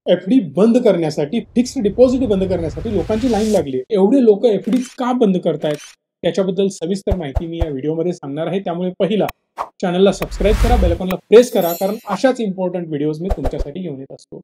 FD बंद करण्यासाठी, fixed deposit बंद करण्यासाठी लोकांची लाईन लागली आहे. एवढे लोक एफडी का बंद करतायत? त्याच्याबद्दल सविस्तर माहिती मी या व्हिडिओमध्ये सांगणार आहे. त्यामुळे पहिला चॅनलला सबस्क्राईब करा, बेल आयकॉनला प्रेस करा, कारण अशाच इम्पॉर्टंट व्हिडिओज मी तुमच्यासाठी घेऊन येत असतो.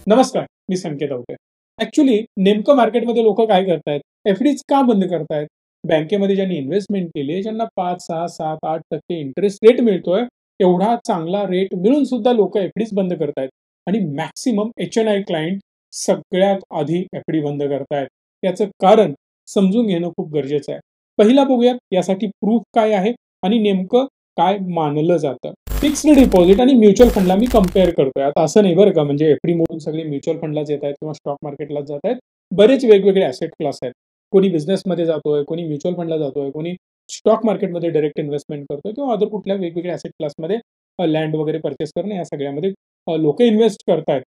नमस्कार, मी संकेत अवटे. ऍक्च्युली नेमकं मार्केटमध्ये लोक काय करतायत? एफडीज का बंद करतायत? बँकेमध्ये ज्यांनी इन्व्हेस्टमेंट केली, ज्यांना 5, 6, 7, 8% इंटरेस्ट रेट मिळतोय, एवढा चांगला रेट मिळून सुद्धा लोक एफडीज बंद करतायत. आणि मॅक्सिमम एच-एन-आय क्लायंट सगळ्यात आधी एफडी बंद करतायत. याचं कारण समजून घेणं खूप गरजेचं आहे. पहिला बघूयात यासाठी प्रूफ काय आहे आणि नेमकं काय मानलं जातं. फिक्स्ड डिपॉझिट आणि म्युच्युअल फंडला मी कम्पेअर करतोय. आता असं नाही बरं का, म्हणजे एफडी मोडून सगळे म्युच्युअल फंडलाच येत आहेत किंवा स्टॉक मार्केटलाच जात आहेत. बरेच वेगवेगळे ॲसेट क्लास आहेत. कोणी बिझनेसमध्ये जातोय, कोणी म्युच्युअल फंडला जातोय, कोणी स्टॉक मार्केटमध्ये डायरेक्ट इन्व्हेस्टमेंट करतोय किंवा अदर कुठल्या वेगवेगळ्या ॲसेट क्लासमध्ये लँड वगैरे परचेस करणं, या सगळ्यामध्ये लोक इन्व्हेस्ट करतायत.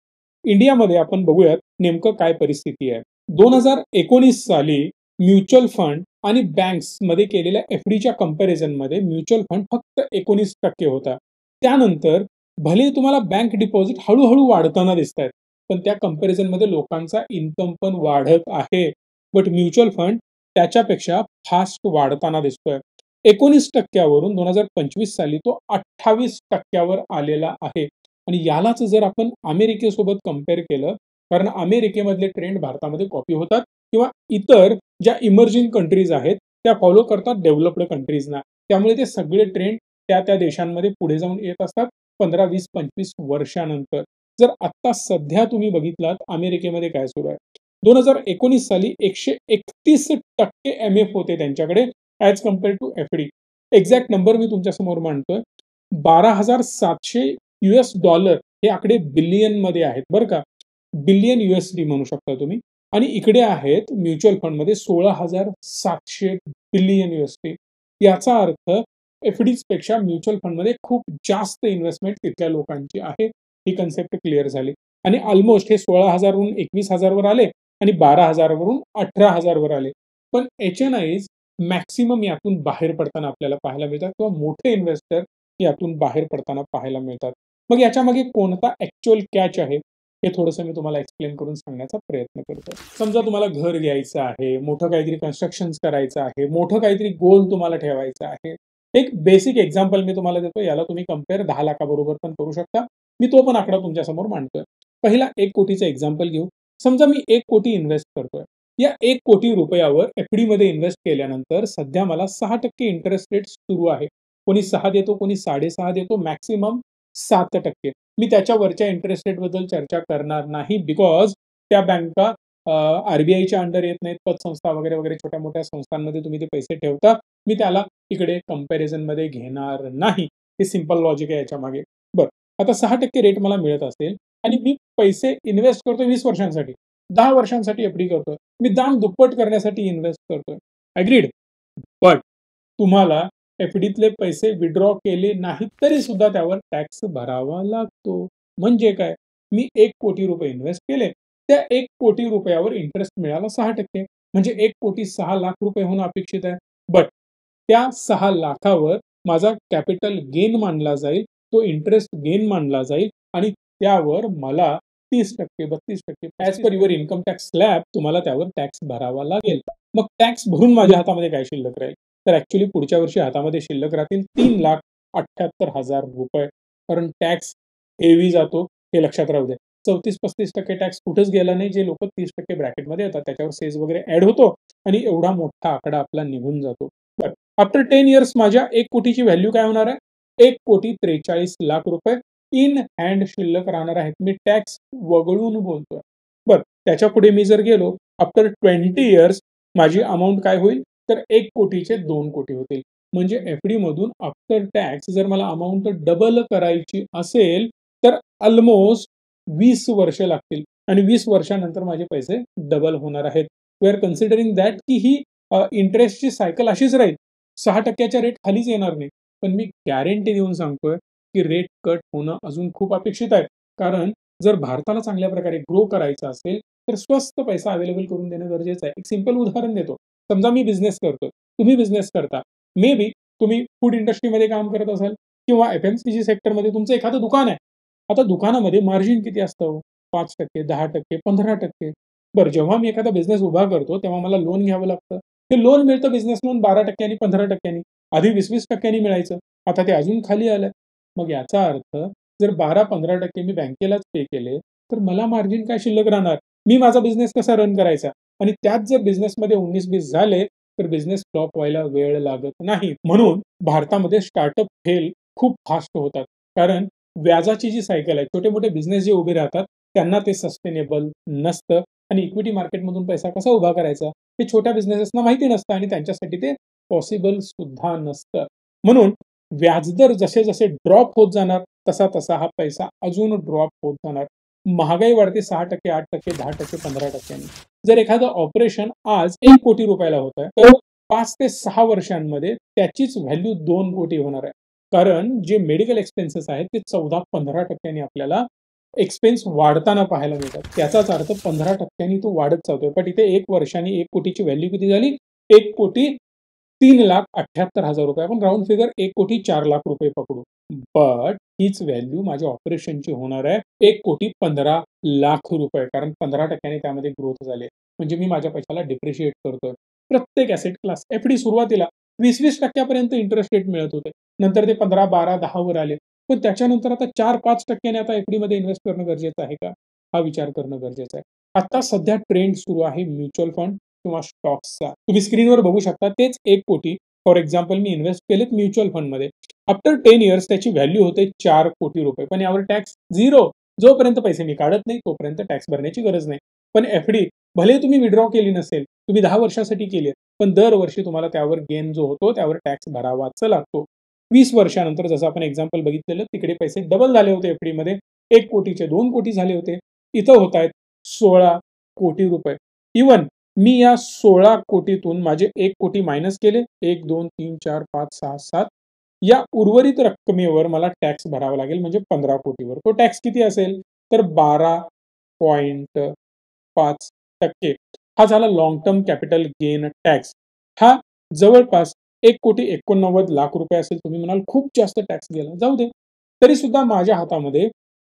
इंडियामध्ये आपण बघूयात नेमकं काय परिस्थिती आहे. 2019 साली म्युच्युअल फंड आणि बँक्समध्ये केलेल्या एफडीच्या कंपॅरिझनमध्ये म्युच्युअल फंड फक्त 19% होता. त्यानंतर भले तुम्हाला बँक डिपॉझिट हळूहळू वाढताना दिसत आहेत, पण त्या कंपॅरिझनमध्ये लोकांचा इन्कम पण वाढत आहे. बट म्युच्युअल फंड त्याच्यापेक्षा फास्ट वाढताना दिसतोय. 19% वरून 2025 साली तो 28% आलेला आहे. आणि यालाच जर आपण अमेरिकेसोबत कम्पेअर केलं, कारण अमेरिकेमधले ट्रेंड भारतामध्ये कॉपी होतात किंवा इतर ज्या इमर्जिंग कंट्रीज आहेत त्या फॉलो करतात डेव्हलप्ड कंट्रीजना. त्यामुळे ते सगळे ट्रेंड त्या त्या देशांमध्ये पुढे जाऊन येत असतात 15, 20, 25 वर्षानंतर. जर आत्ता सध्या तुम्ही बघितलात अमेरिकेमध्ये काय सुरू आहे, 2019 साली 131% एमएफ होते त्यांच्याकडे as compare to FD. Exact number मी तुमच्यासमोर मांडतोय. 12,700 US डॉलर हे आकडे बिलियन मध्ये आहेत बरं का. बिलियन USD म्हणू शकता तुम्ही. आणि इकडे आहेत म्युच्युअल फंडमध्ये 16,700 बिलियन USD. याचा अर्थ एफडीज पेक्षा म्युच्युअल फंडमध्ये खूप जास्त इन्व्हेस्टमेंट तिथल्या लोकांची आहे. ही कन्सेप्ट क्लिअर झाली. आणि ऑलमोस्ट हे 16,000 वरून 21,000 वर आले आणि 12,000 वरून 18,000 वर आले. पण एच-एन-आयज मॅक्सिमम यातून बाहेर पडताना आपल्याला पाहायला मिळतात किंवा मोठे इन्व्हेस्टर यातून बाहेर पडताना पाहायला मिळतात. मग याच्यामागे कोणता ऍक्च्युअल कॅच आहे हे थोडंसं मी तुम्हाला एक्सप्लेन करून सांगण्याचा प्रयत्न करतो. समजा तुम्हाला घर घ्यायचं आहे, मोठं काहीतरी कन्स्ट्रक्शन करायचं आहे, मोठं काहीतरी गोल तुम्हाला ठेवायचं आहे. एक बेसिक एक्झाम्पल मी तुम्हाला देतो. याला तुम्ही कम्पेअर 10 लाखाबरोबर पण करू शकता. मी तो पण आकडा तुमच्यासमोर मांडतोय. पहिला 1 कोटीचा एक्झाम्पल घेऊ. समजा मी 1 कोटी इन्व्हेस्ट करतोय. या 1 कोटी रुपयावर एफडी मध्ये इन्व्हेस्ट केल्यानंतर सध्या मला 6% इंटरेस्ट रेट सुरू आहे. कोणी 6 देतो, कोणी 6.5 देतो, मॅक्सिमम 7%. मी त्याच्यावरच्या इंटरेस्ट रेट बद्दल चर्चा करणार नाही, बिकॉज त्या बँका आरबीआयच्या अंडर येत नाहीत. पतसंस्था वगैरे वगैरे छोट्या मोठ्या संस्थांमध्ये तुम्ही ते पैसे ठेवता. मी त्याला इकडे कंपॅरिझन मध्ये घेणार नाही. हे सिंपल लॉजिक आहे याच्या मागे. बरं, आता 6% रेट मला मिळत असेल आणि मी पैसे इन्व्हेस्ट करतोय 20 वर्षांसाठी, 10 वर्षांसाठी एफडी करतोय, मी दाम दुप्पट करण्यासाठी इन्व्हेस्ट करतोय. अग्रीड. बट तुम्हाला एफडीतले पैसे विड्रॉ केले नाहीत तरी सुद्धा त्यावर टॅक्स भरावा लागतो. म्हणजे काय? मी 1 कोटी रुपये इन्व्हेस्ट केले, त्या 1 कोटी रुपयावर इंटरेस्ट मिळाला 6%. म्हणजे 1 कोटी 6 लाख रुपये होणं अपेक्षित आहे. बट त्या 6 लाखावर माझा कॅपिटल गेन मानला जाईल, तो इंटरेस्ट गेन मानला जाईल आणि त्यावर मला 30%, 32% as per your income tax slab तुम्हाला त्यावर टॅक्स भरावा लागेल. मग टॅक्स भरून माझ्या हातामध्ये काय शिल्लक राहील? तर ऍक्च्युली पुढच्या वर्षी हातामध्ये शिल्लक राहतील 3,78,000 रुपये. कारण टॅक्स हेवी जातो, हे लक्षात राहू दे. 34-35% टॅक्स कुठेच गेला नाही. जे लोक 30% ब्रॅकेटमध्ये येतात त्याच्यावर सेस वगैरे ऍड होतो आणि एवढा मोठा आकडा आपला निघून जातो. आफ्टर 10 इयर्स माझ्या 1 कोटीची व्हॅल्यू काय होणार आहे? 1,43,00,000 रुपये इन हँड शिल्लक राहणार आहेत. मी टॅक्स वगळून बोलतोय. बरं, त्याच्या पुढे मी जर गेलो, आफ्टर 20 इयर्स माझी अमाऊंट काय होईल? तर 1 कोटीचे 2 कोटी होतील. म्हणजे एफडी मधून आफ्टर टॅक्स जर मला अमाऊंट डबल करायची असेल तर ऑलमोस्ट 20 वर्ष लागतील आणि 20 वर्षानंतर माझे पैसे डबल होणार आहेत. वी आर कन्सिडरिंग दॅट की ही इंटरेस्टची सायकल अशीच राहील. 6%च्या रेट खालीच येणार नाही. पण मी गॅरंटी देऊन सांगतोय की रेट कट होणं अजून खूप अपेक्षित आहे. कारण जर भारताला चांगल्या प्रकारे ग्रो करायचं असेल तर स्वस्त पैसा अवेलेबल करून देणं गरजेचं आहे. एक सिंपल उदाहरण देतो. समजा मी बिझनेस करतोय, तुम्ही बिझनेस करता, मे बी तुम्ही फूड इंडस्ट्रीमध्ये काम करत असाल किंवा एफएमसीजी सेक्टरमध्ये तुमचं एखादं दुकान आहे. आता दुकानामध्ये मार्जिन किती असतं? 5%, 10%, 15%. बरं, जेव्हा मी एखादा बिझनेस उभा करतो, तेव्हा मला लोन घ्यावं लागतं. ते लोन मिळतं बिझनेस लोन 12% 15%. आधी 20-20% मिळायचं. आता ते अजून खाली आलंय. मग याचा अर्थ जर 12-15% मी बँकेलाच पे केले, तर मला मार्जिन काय शिल्लक राहणार? मी माझा बिझनेस कसा रन करायचा? आणि त्यात जर बिझनेसमध्ये 19-20 झाले, तर बिझनेस फ्लॉप व्हायला वेळ लागत नाही. म्हणून भारतामध्ये स्टार्टअप फेल खूप फास्ट होतात. कारण व्याजाची जी सायकल आहे, छोटे-मोठे बिझनेस जे उभे राहतात, त्यांना ते सस्टेनेबल नसतं आणि इक्विटी मार्केटमधून पैसा कसा उभा करायचा, हे छोट्या बिझनेसेसना माहिती नसतं आणि त्यांच्यासाठी ते पॉसिबल सुद्धा नसतं. म्हणून व्याजदर जसे-जसे ड्रॉप होत जाणार, तसा-तसा हा पैसा अजून ड्रॉप होत जाणार. महागाई वाढते 6%, 8%, 10%, 15%. जर एखादं ऑपरेशन आज ₹1,00,00,000 होतंय, तर 5 ते 6 वर्षांमध्ये त्याचीच व्हॅल्यू 2 कोटी होणार आहे. कारण जे मेडिकल एक्सपेन्सेस आहेत ते 14-15% आपल्याला एक्सपेन्स वाढताना पाहायला मिळतात. त्याचाच अर्थ 15% तो वाढत चालतोय. पण इथे 1 वर्षाने 1 कोटीची व्हॅल्यू किती झाली? ₹1,03,78,000. आपण राउंड फिगर ₹1,04,00,000 पकडू. बट हीच व्हॅल्यू माझ्या ऑपरेशनची होणार आहे ₹1,15,00,000. कारण 15% त्यामध्ये ग्रोथ झाली. म्हणजे मी माझ्या पैशाला डिप्रिशिएट करतोय. प्रत्येक ॲसेट क्लास एफ-डी सुरुवातीला 20-20% पर्यंत इंटरेस्ट रेट मिळत होते. नंतर ते 15, 12, 10 वर आले. पण त्याच्यानंतर आता 4-5% आता एफ-डीमध्ये इन्व्हेस्ट करणं गरजेचं आहे का? हा विचार करणं गरजेचं आहे. आता सध्या ट्रेंड सुरू आहे म्युच्युअल फंड किंवा स्टॉक्सचा. तुम्ही स्क्रीनवर बघू शकता तेच 1 कोटी फॉर एक्झाम्पल मी इन्व्हेस्ट केलेत म्युच्युअल फंडमध्ये. आफ्टर 10 इयर्स त्याची व्हॅल्यू होते ₹4 कोटी. पण यावर टॅक्स 0. जोपर्यंत पैसे मी काढत नाही तोपर्यंत टॅक्स भरण्याची गरज नाही. पण एफ-डी भले तुम्ही विथड्रॉ केली नसेल, तुम्ही 10 वर्षासाठी केली, पण दरवर्षी तुम्हाला त्यावर गेन जो होतो त्यावर टॅक्स भरावाच लागतो. 20 वर्षानंतर जसं आपण एक्झाम्पल बघितलेलं तिकडे पैसे डबल झाले होते एफ-डीमध्ये. 1 कोटीचे 2 कोटी झाले होते. इथं होत आहेत ₹16 कोटी. इव्हन मी या 16 कोटीतून माझे 1 कोटी मायनस केले. 1, 2, 3, 4, 5, 6, 7 या उर्वरित रकमेवर मला टॅक्स भरावा लागेल म्हणजे 15 कोटीवर. तो टॅक्स किती असेल? तर 12.5%. हा झाला long term capital gain tax. हा जवळपास ₹1,89,00,000 असेल. तुम्ही म्हणाल खूप जास्त टॅक्स गेला. जाऊ दे. तरी सुद्धा माझ्या हातामध्ये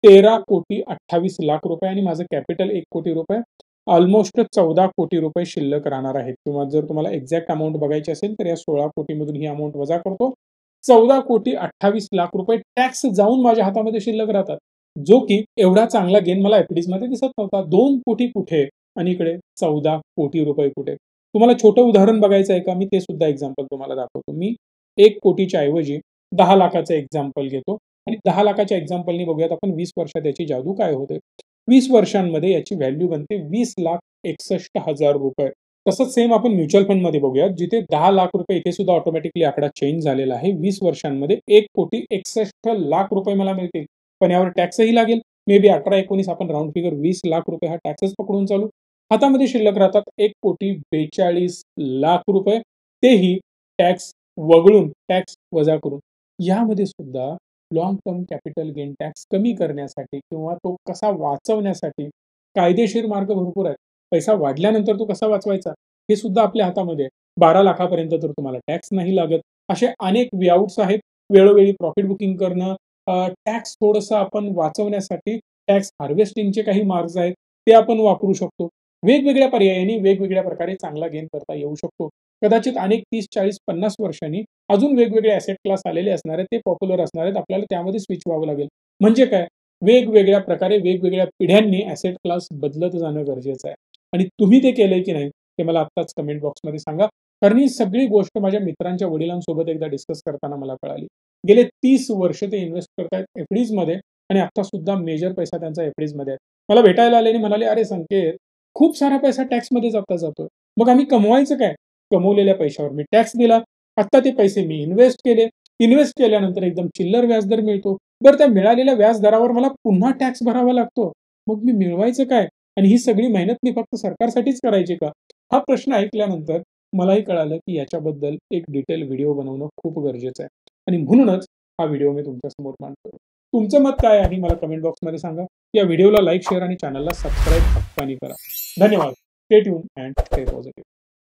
₹13,28,00,000 आणि माझं कॅपिटल ₹1 कोटी. ऑलमोस्ट ₹14 कोटी शिल्लक राहणार आहेत. किंवा जर तुम्हाला एक्झॅक्ट अमाउंट बघायची असेल तर या 16 कोटीमधून ही अमाउंट वजा करतो. ₹14,28,00,000 टॅक्स जाऊन माझ्या हातामध्ये शिल्लक राहतात. जो की एवढा चांगला गेन मला एफ-डीजमध्ये दिसत नव्हता. 2 कोटी कुठे आणि इकडे ₹14 कोटी कुठे? तुम्हाला छोटं उदाहरण बघायचं आहे का? मी ते सुद्धा एक्झाम्पल तुम्हाला दाखवतो. मी 1 कोटीच्या ऐवजी 10 लाखाचं एक्झाम्पल घेतो आणि 10 लाखाच्या एक्झाम्पलनी बघूयात आपण 20 वर्षात याची जादू काय होते. 20 वर्षांमध्ये याची व्हॅल्यू बनते ₹20,61,000. तसंच सेम आपण म्युच्युअल फंडमध्ये बघूयात, जिथे ₹10,00,000 इथे सुद्धा ऑटोमॅटिकली आकडा चेंज झालेला आहे. 20 वर्षांमध्ये ₹1,61,00,000 मला मिळतील. पण यावर टॅक्सही लागेल. मे बी 18-19 आपण राउंड फिगर ₹20,00,000 हा टॅक्सच पकडून चालू. हातामध्ये शिल्लक राहतात ₹1,42,00,000. तेही टॅक्स वगळून, टॅक्स वजा करून. यामध्ये सुद्धा long term capital gain tax कमी करण्यासाठी किंवा तो कसा वाचवण्यासाठी कायदेशीर मार्ग भरपूर आहेत. पैसा वाढल्यानंतर तो कसा वाचवायचा हे सुद्धा आपल्या हातामध्ये आहे. 12 लाखापर्यंत तर तुम्हाला टॅक्स नाही लागत. असे अनेक वे आउट्स आहेत. वेळोवेळी प्रॉफिट बुकिंग करणं, टॅक्स थोडंसं आपण वाचवण्यासाठी टॅक्स हार्वेस्टिंगचे काही मार्ग आहेत, ते आपण वापरू शकतो. वेगवेगळ्या पर्यायांनी वेगवेगळ्या प्रकारे चांगला गेन करता येऊ शकतो. कदाचित अनेक 30, 40, 50 वर्षांनी अजून वेगवेगळे ॲसेट क्लास आलेले असणार आहेत, ते पॉप्युलर असणार आहेत. आपल्याला त्यामध्ये स्विच व्हावं लागेल. म्हणजे काय? वेगवेगळ्या प्रकारे वेगवेगळ्या पिढ्यांनी ॲसेट क्लास बदलत जाणं गरजेचं आहे. आणि तुम्ही ते केलंय की नाही ते मला आत्ताच कमेंट बॉक्समध्ये सांगा. कारण ही सगळी गोष्ट माझ्या मित्रांच्या वडिलांसोबत एकदा डिस्कस करताना मला कळाली. गेले 30 वर्ष ते इन्व्हेस्ट करतायत एफ-डीजमध्ये आणि आता सुद्धा मेजर पैसा त्यांचा एफ-डीजमध्ये आहे. मला भेटायला आले आणि म्हणाले, "अरे संकेत, खूप सारा पैसा टॅक्समध्ये जातोय. मग आम्ही कमवायचं काय? कमवलेल्या पैशावर मी टॅक्स दिला. आता ते पैसे मी इन्व्हेस्ट केले. इन्व्हेस्ट केल्यानंतर एकदम चिल्लर व्याजदर मिळतो. बरं त्या मिळालेल्या व्याजदरावर मला पुन्हा टॅक्स भरावा लागतो. मग मी मिळवायचं काय? आणि ही सगळी मेहनत मी फक्त सरकारसाठीच करायची का?" हा प्रश्न ऐकल्यानंतर मलाही कळालं की याच्याबद्दल एक डिटेल व्हिडिओ बनवणं खूप गरजेचं आहे. आणि म्हणूनच हा व्हिडिओ मी तुमच्यासमोर मांडतोय. तुमचं मत काय आहे मला कमेंट बॉक्समध्ये सांगा. या व्हिडिओला लाईक, शेअर आणि चॅनलला सबस्क्राईब हक्कानी करा. धन्यवाद. Stay tune and stay positive.